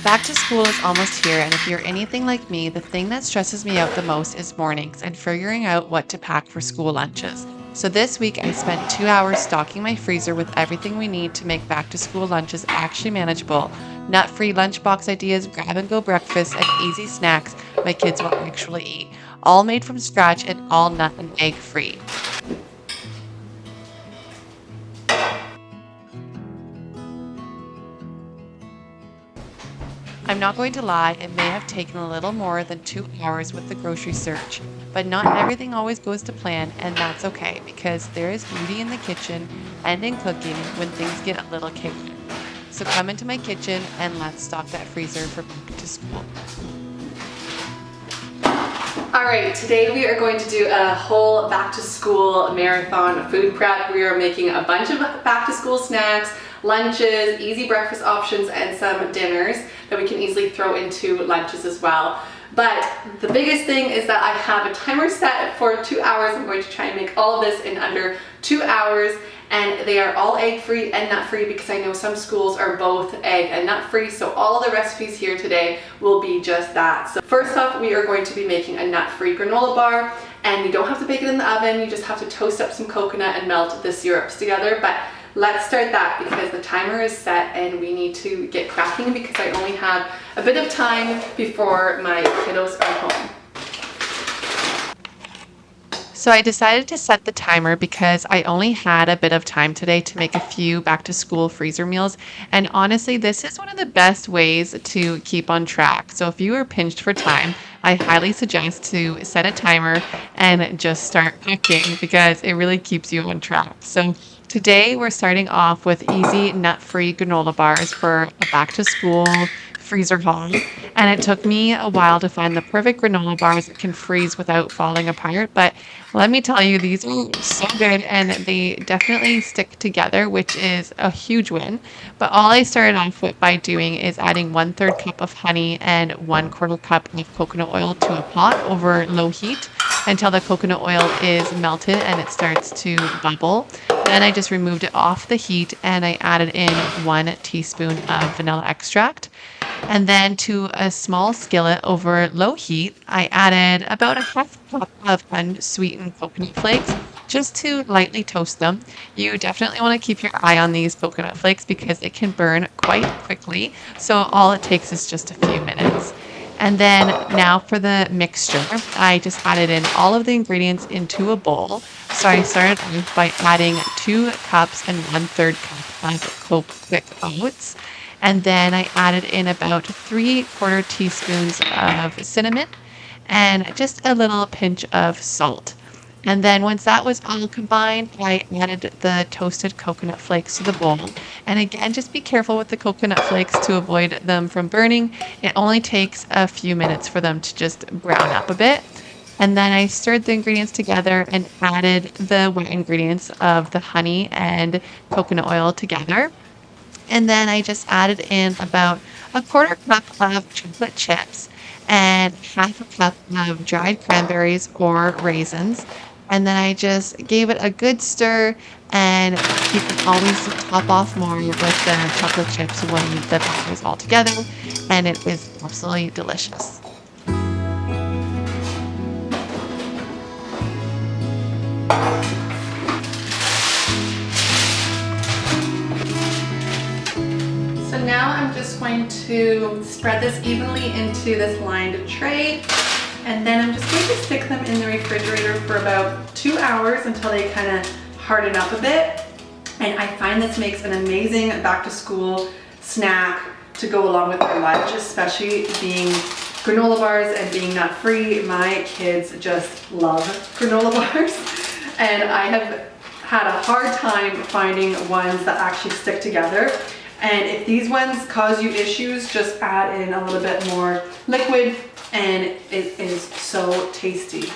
Back to school is almost here, and if you're anything like me, the thing that stresses me out the most is mornings and figuring out what to pack for school lunches. So this week, I spent 2 hours stocking my freezer with everything we need to make back to school lunches actually manageable. Nut free lunchbox ideas, grab and go breakfast, and easy snacks my kids will actually eat. All made from scratch and all nut and egg free. I'm not going to lie, it may have taken a little more than 2 hours with the grocery search, but not everything always goes to plan, and that's okay because there is beauty in the kitchen and in cooking when things get a little chaotic. So come into my kitchen and let's stock that freezer for back to school. All right, today we are going to do a whole back to school marathon food prep. We are making a bunch of back to school snacks, lunches, easy breakfast options, and some dinners that we can easily throw into lunches as well. But the biggest thing is that I have a timer set for 2 hours. I'm going to try and make all of this in under 2 hours, and they are all egg free and nut free because I know some schools are both egg and nut free. So all of the recipes here today will be just that. So first off, we are going to be making a nut free granola bar, and you don't have to bake it in the oven. You just have to toast up some coconut and melt the syrups together. But let's start that because the timer is set and we need to get cracking because I only have a bit of time before my kiddos are home. So I decided to set the timer because I only had a bit of time today to make a few back to school freezer meals. And honestly, this is one of the best ways to keep on track. So if you are pinched for time, I highly suggest to set a timer and just start cooking because it really keeps you on track. So today we're starting off with easy nut-free granola bars for a back to school freezer haul. And it took me a while to find the perfect granola bars that can freeze without falling apart. But let me tell you, these are so good and they definitely stick together, which is a huge win. But all I started off with by doing is adding 1/3 cup of honey and 1/4 cup of coconut oil to a pot over low heat until the coconut oil is melted and it starts to bubble. Then I just removed it off the heat and I added in 1 teaspoon of vanilla extract. And then to a small skillet over low heat, I added about a half cup of unsweetened coconut flakes just to lightly toast them. You definitely want to keep your eye on these coconut flakes because it can burn quite quickly. So all it takes is just a few minutes. And then now for the mixture, I just added in all of the ingredients into a bowl. So I started off by adding 2 cups and 1/3 cup of quick oats. And then I added in about 3/4 teaspoons of cinnamon and just a little pinch of salt. And then once that was all combined, I added the toasted coconut flakes to the bowl. And again, just be careful with the coconut flakes to avoid them from burning. It only takes a few minutes for them to just brown up a bit. And then I stirred the ingredients together and added the wet ingredients of the honey and coconut oil together. And then I just added in about a 1/4 cup of chocolate chips and half a cup of dried cranberries or raisins. And then I just gave it a good stir, and you can always top off more with the chocolate chips when the batter is all together, and it is absolutely delicious. So now I'm just going to spread this evenly into this lined tray, and then I'm just going to stick them in the refrigerator for about 2 hours until they kind of harden up a bit. And I find this makes an amazing back to school snack to go along with their lunch, especially being granola bars and being nut free. My kids just love granola bars, and I have had a hard time finding ones that actually stick together. And if these ones cause you issues, just add in a little bit more liquid and it is so tasty.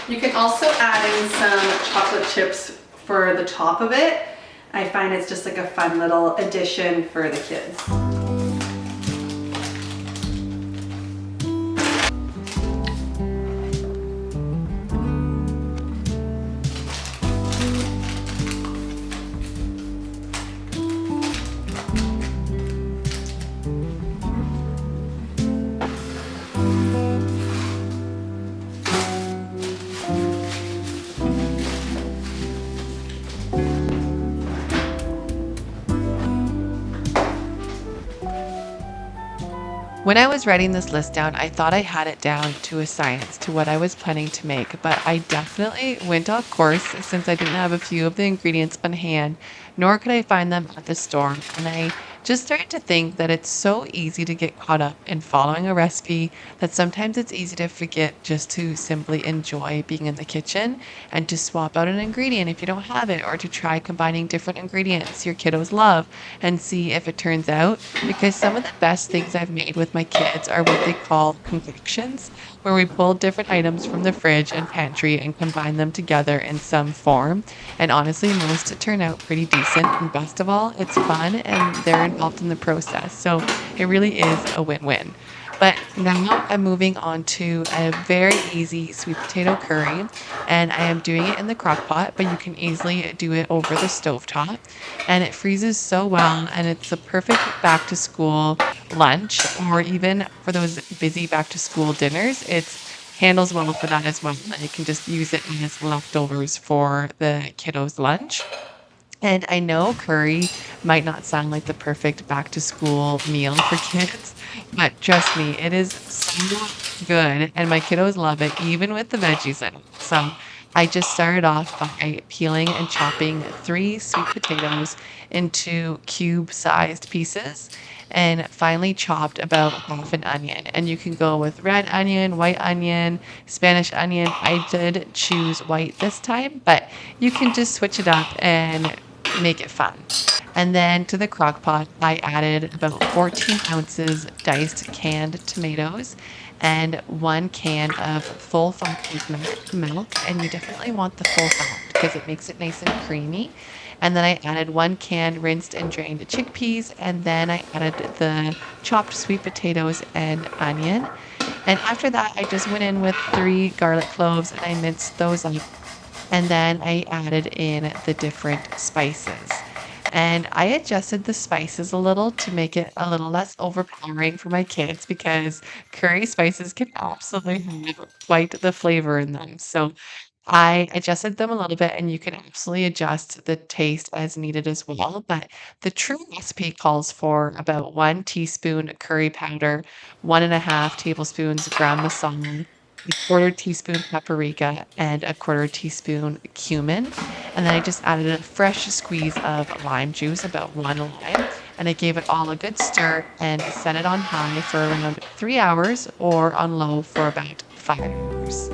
You can also add in some chocolate chips for the top of it. I find it's just like a fun little addition for the kids. When I was writing this list down, I thought I had it down to a science to what I was planning to make, but I definitely went off course since I didn't have a few of the ingredients on hand, nor could I find them at the store. And I just started to think that it's so easy to get caught up in following a recipe that sometimes it's easy to forget just to simply enjoy being in the kitchen and to swap out an ingredient if you don't have it, or to try combining different ingredients your kiddos love and see if it turns out. Because some of the best things I've made with my kids are what they call concoctions, where we pull different items from the fridge and pantry and combine them together in some form. And honestly, most turn out pretty decent. And best of all, it's fun and they're involved in the process. So it really is a win win. But now I'm moving on to a very easy sweet potato curry, and I am doing it in the crock pot, but you can easily do it over the stovetop. And it freezes so well, and it's a perfect back to school lunch, or even for those busy back to school dinners. It's handles well for that as well. And you can just use it as leftovers for the kiddos' lunch. And I know curry might not sound like the perfect back to school meal for kids, but trust me, it is so good. And my kiddos love it, even with the veggies in it. So I just started off by peeling and chopping three sweet potatoes into cube sized pieces and finely chopped about half an onion. And you can go with red onion, white onion, Spanish onion. I did choose white this time, but you can just switch it up and make it fun. And then to the crock pot, I added about 14 ounces diced canned tomatoes and 1 can of full fat milk. And you definitely want the full fat because it makes it nice and creamy. And then I added 1 can rinsed and drained chickpeas. And then I added the chopped sweet potatoes and onion. And after that, I just went in with 3 garlic cloves and I minced those up, and then I added in the different spices. And I adjusted the spices a little to make it a little less overpowering for my kids because curry spices can absolutely have quite the flavor in them. So I adjusted them a little bit, and you can absolutely adjust the taste as needed as well. But the true recipe calls for about 1 teaspoon curry powder, 1.5 tablespoons ground masala, a 1/4 teaspoon paprika, and a 1/4 teaspoon cumin. And then I just added a fresh squeeze of lime juice, about 1 lime, and I gave it all a good stir and set it on high for around 3 hours or on low for about 5 hours.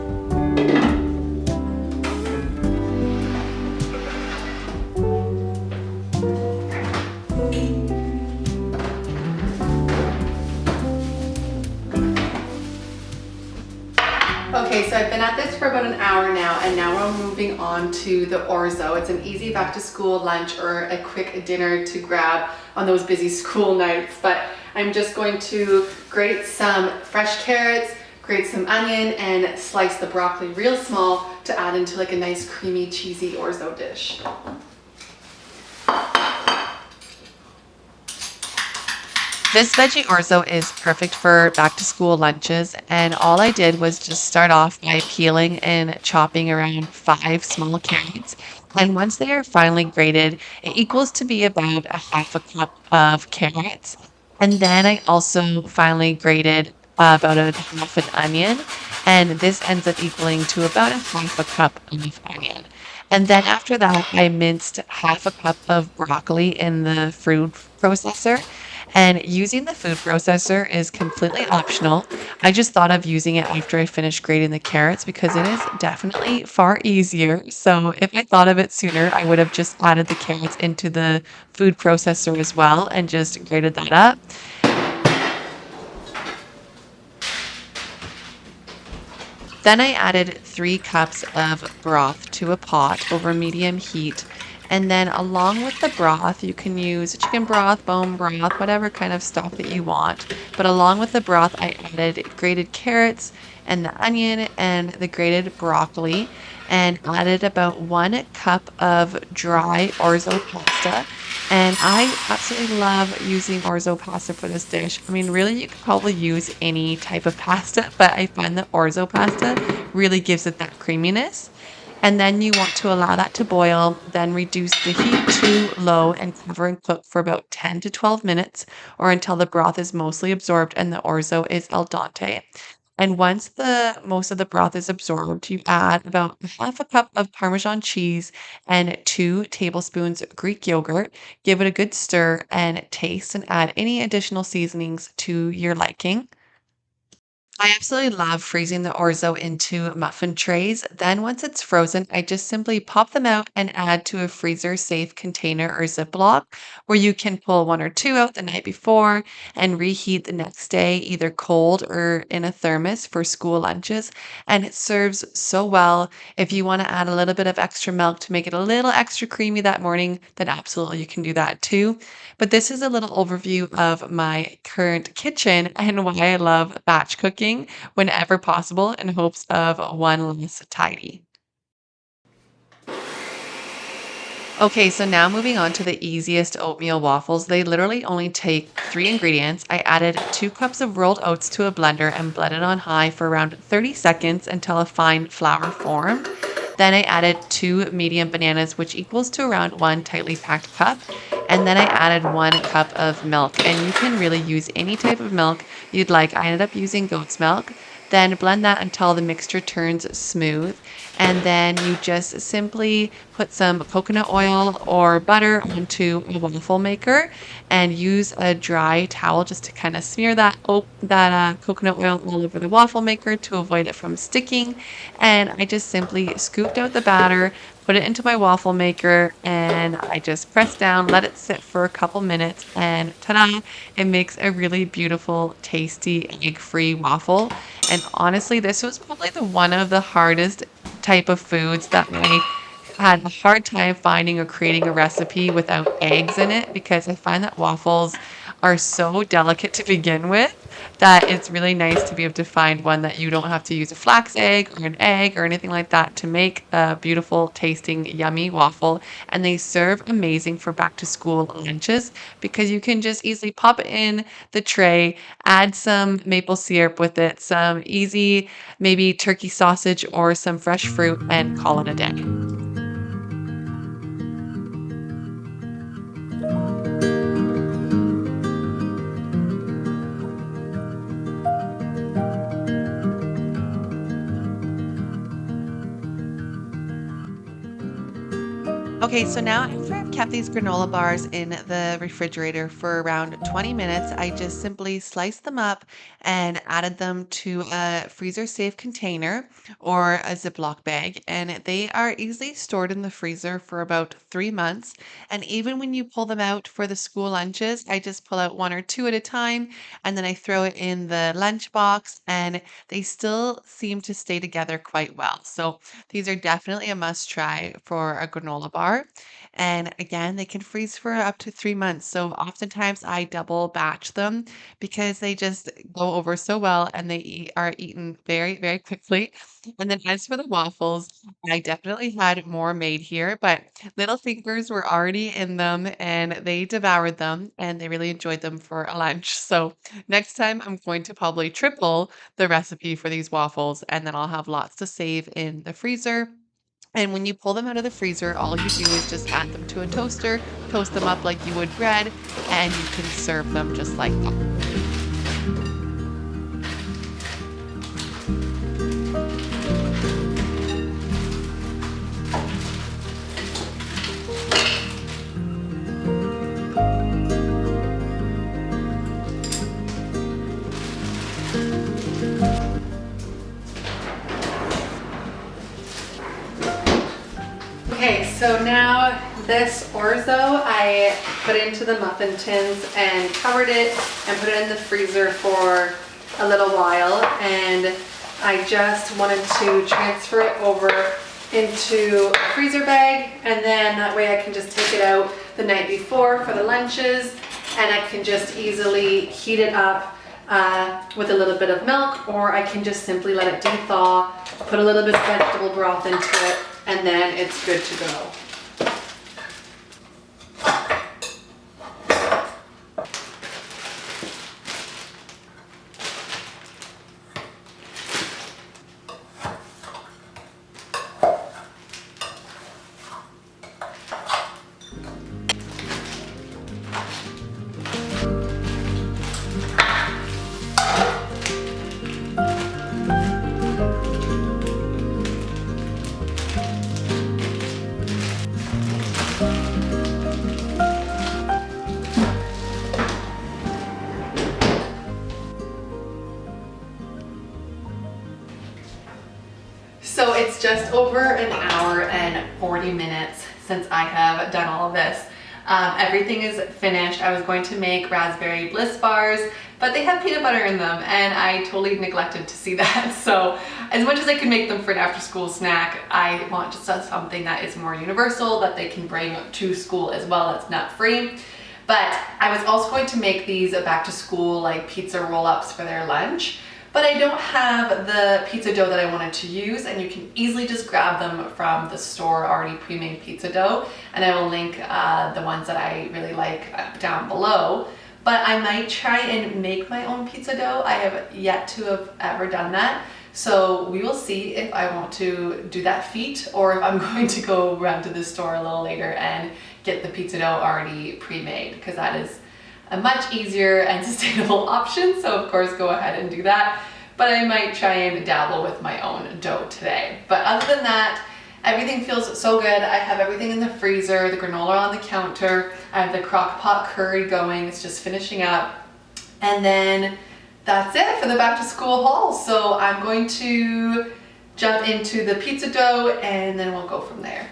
Okay, so I've been at this for about an hour now, and now we're moving on to the orzo. It's an easy back to school lunch or a quick dinner to grab on those busy school nights. But I'm just going to grate some fresh carrots, grate some onion, and slice the broccoli real small to add into like a nice creamy cheesy orzo dish. This veggie orzo is perfect for back to school lunches, and all I did was just start off by peeling and chopping around 5 small carrots. And once they are finely grated, it equals to be about a half a cup of carrots. And then I also finely grated about a half an onion, and this ends up equaling to about a half a cup of onion. And then after that, I minced half a cup of broccoli in the food processor, and using the food processor is completely optional. I just thought of using it after I finished grating the carrots because it is definitely far easier. So if I thought of it sooner, I would have just added the carrots into the food processor as well and just grated that up. Then I added 3 cups of broth to a pot over medium heat. And then along with the broth, you can use chicken broth, bone broth, whatever kind of stock that you want. But along with the broth, I added grated carrots and the onion and the grated broccoli and added about 1 cup of dry orzo pasta. And I absolutely love using orzo pasta for this dish. I mean, really, you could probably use any type of pasta, but I find that orzo pasta really gives it that creaminess. And then you want to allow that to boil, then reduce the heat to low and cover and cook for about 10 to 12 minutes or until the broth is mostly absorbed and the orzo is al dente. And once the most of the broth is absorbed, you add about half a cup of Parmesan cheese and 2 tablespoons Greek yogurt. Give it a good stir and taste and add any additional seasonings to your liking. I absolutely love freezing the orzo into muffin trays. Then, once it's frozen, I just simply pop them out and add to a freezer safe container or Ziploc where you can pull one or two out the night before and reheat the next day, either cold or in a thermos for school lunches. And it serves so well. If you want to add a little bit of extra milk to make it a little extra creamy that morning, then absolutely you can do that too. But this is a little overview of my current kitchen and why I love batch cooking whenever possible in hopes of one less tidy. Okay, so now moving on to the easiest oatmeal waffles. They literally only take 3 ingredients. I added 2 cups of rolled oats to a blender and blended on high for around 30 seconds until a fine flour formed. Then I added 2 medium bananas, which equals to around 1 tightly packed cup. And then I added 1 cup of milk. And you can really use any type of milk you'd like. I ended up using goat's milk. Then blend that until the mixture turns smooth. And then you just simply put some coconut oil or butter onto a waffle maker and use a dry towel just to kind of smear that coconut oil all over the waffle maker to avoid it from sticking. And I just simply scooped out the batter, put it into my waffle maker, and I just press down, let it sit for a couple minutes, and ta-da! It makes a really beautiful, tasty, egg-free waffle. And honestly, this was probably the one of the hardest type of foods that I had a hard time finding or creating a recipe without eggs in it because I find that waffles are so delicate to begin with that it's really nice to be able to find one that you don't have to use a flax egg or an egg or anything like that to make a beautiful tasting yummy waffle. And they serve amazing for back to school lunches because you can just easily pop it in the tray, add some maple syrup with it, some easy maybe turkey sausage or some fresh fruit, and call it a day. Okay, so now after I've kept these granola bars in the refrigerator for around 20 minutes, I just simply sliced them up and added them to a freezer safe container or a Ziploc bag. And they are easily stored in the freezer for about 3 months. And even when you pull them out for the school lunches, I just pull out one or two at a time and then I throw it in the lunchbox and they still seem to stay together quite well. So these are definitely a must try for a granola bar. And again, they can freeze for up to 3 months. So oftentimes I double batch them because they just go over so well and are eaten very, very quickly. And then as for the waffles, I definitely had more made here, but little fingers were already in them and they devoured them and they really enjoyed them for a lunch. So next time I'm going to probably triple the recipe for these waffles, and then I'll have lots to save in the freezer. And when you pull them out of the freezer, all you do is just add them to a toaster, toast them up like you would bread, and you can serve them just like that. Okay, so now this orzo I put into the muffin tins and covered it and put it in the freezer for a little while, and I just wanted to transfer it over into a freezer bag, and then that way I can just take it out the night before for the lunches and I can just easily heat it up with a little bit of milk, or I can just simply let it de-thaw, put a little bit of vegetable broth into it, and then it's good to go. it's just over an hour and 40 minutes since I have done all of this. Everything is finished. I was going to make raspberry bliss bars, but they have peanut butter in them and I totally neglected to see that. So as much as I can make them for an after school snack, I want just something that is more universal that they can bring to school as well, that's nut free. But I was also going to make these back to school like pizza roll-ups for their lunch, but I don't have the pizza dough that I wanted to use, and you can easily just grab them from the store already pre-made pizza dough, and I will link the ones that I really like down below. But I might try and make my own pizza dough. I have yet to have ever done that. So we will see if I want to do that feat or if I'm going to go run to the store a little later and get the pizza dough already pre-made, because that is a much easier and sustainable option. So of course go ahead and do that. But I might try and dabble with my own dough today. But other than that, everything feels so good. I have everything in the freezer, the granola on the counter, I have the crock pot curry going, it's just finishing up. And then that's it for the back to school haul. So I'm going to jump into the pizza dough and then we'll go from there.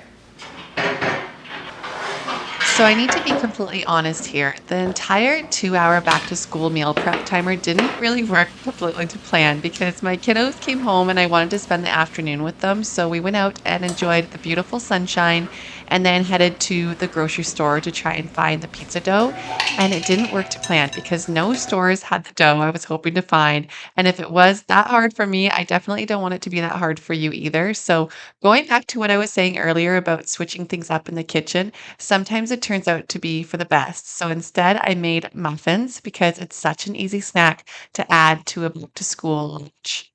So I need to be completely honest here. The entire 2-hour back to school meal prep timer didn't really work completely to plan because my kiddos came home and I wanted to spend the afternoon with them. So we went out and enjoyed the beautiful sunshine and then headed to the grocery store to try and find the pizza dough. And it didn't work to plan because no stores had the dough I was hoping to find. And if it was that hard for me, I definitely don't want it to be that hard for you either. So going back to what I was saying earlier about switching things up in the kitchen, sometimes it turns out to be for the best. So instead, I made muffins because it's such an easy snack to add to a back to school lunch.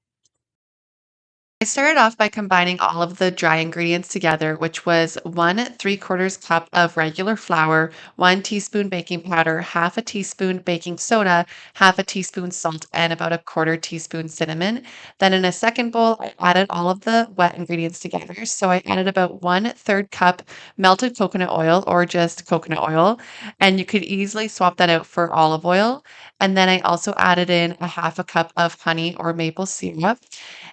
I started off by combining all of the dry ingredients together, which was 1 3/4 cup of regular flour, 1 teaspoon baking powder, half a teaspoon baking soda, half a teaspoon salt, and about a quarter teaspoon cinnamon. Then in a second bowl, I added all of the wet ingredients together. So I added about 1/3 cup melted coconut oil or just coconut oil, and you could easily swap that out for olive oil. And then I also added in a half a cup of honey or maple syrup.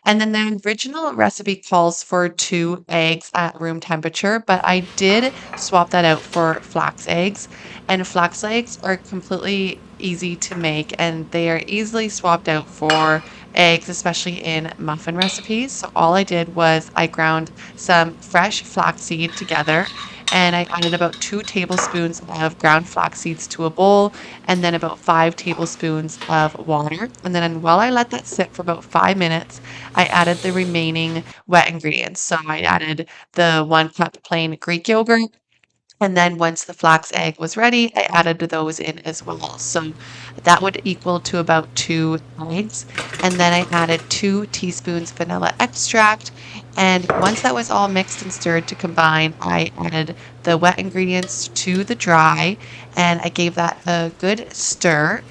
And then the original recipe calls for 2 eggs at room temperature, but I did swap that out for flax eggs. And flax eggs are completely easy to make and they are easily swapped out for eggs, especially in muffin recipes. So all I did was I ground some fresh flax seed together and I added about 2 tablespoons of ground flax seeds to a bowl and then about 5 tablespoons of water. And then while I let that sit for about 5 minutes, I added the remaining wet ingredients. So I added the 1 cup plain Greek yogurt. And then once the flax egg was ready, I added those in as well. So that would equal to about 2 eggs. And then I added 2 teaspoons vanilla extract. And once that was all mixed and stirred to combine, I added the wet ingredients to the dry and I gave that a good stir.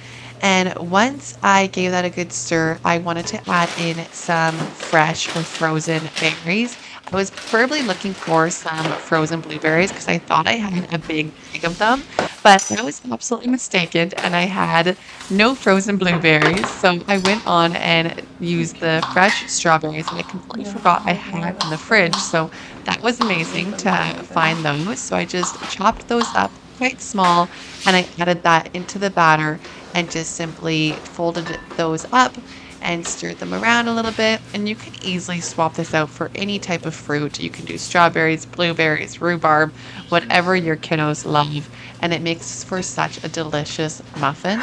And once I gave that a good stir, I wanted to add in some fresh or frozen berries. I was preferably looking for some frozen blueberries because I thought I had a big bag of them, but I was absolutely mistaken and I had no frozen blueberries. So I went on and used the fresh strawberries and I completely forgot I had in the fridge. So that was amazing to find those. So I just chopped those up quite small and I added that into the batter and just simply folded those up and stirred them around a little bit. And you can easily swap this out for any type of fruit. You can do strawberries, blueberries, rhubarb, whatever your kiddos love. And it makes for such a delicious muffin.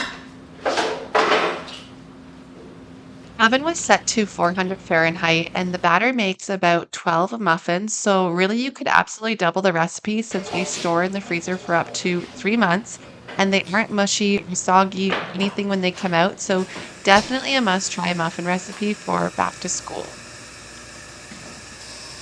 Oven was set to 400 Fahrenheit and the batter makes about 12 muffins. So really you could absolutely double the recipe since they store in the freezer for up to 3 months and they aren't mushy or soggy or anything when they come out. So definitely a must try muffin recipe for back to school.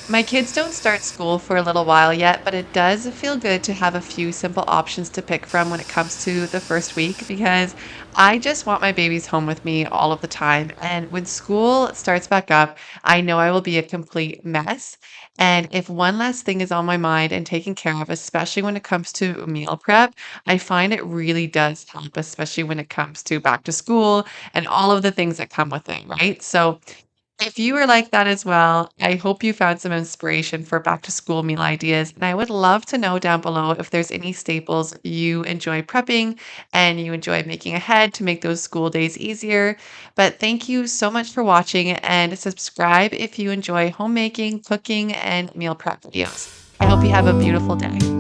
My kids don't start school for a little while yet, but it does feel good to have a few simple options to pick from when it comes to the first week because I just want my babies home with me all of the time. And when school starts back up, I know I will be a complete mess. And if one last thing is on my mind and taken care of, especially when it comes to meal prep, I find it really does help, especially when it comes to back to school and all of the things that come with it, right? So If you are like that as well, I hope you found some inspiration for back to school meal ideas. And I would love to know down below if there's any staples you enjoy prepping and you enjoy making ahead to make those school days easier. But thank you so much for watching and subscribe if you enjoy homemaking, cooking, and meal prep videos. I hope you have a beautiful day.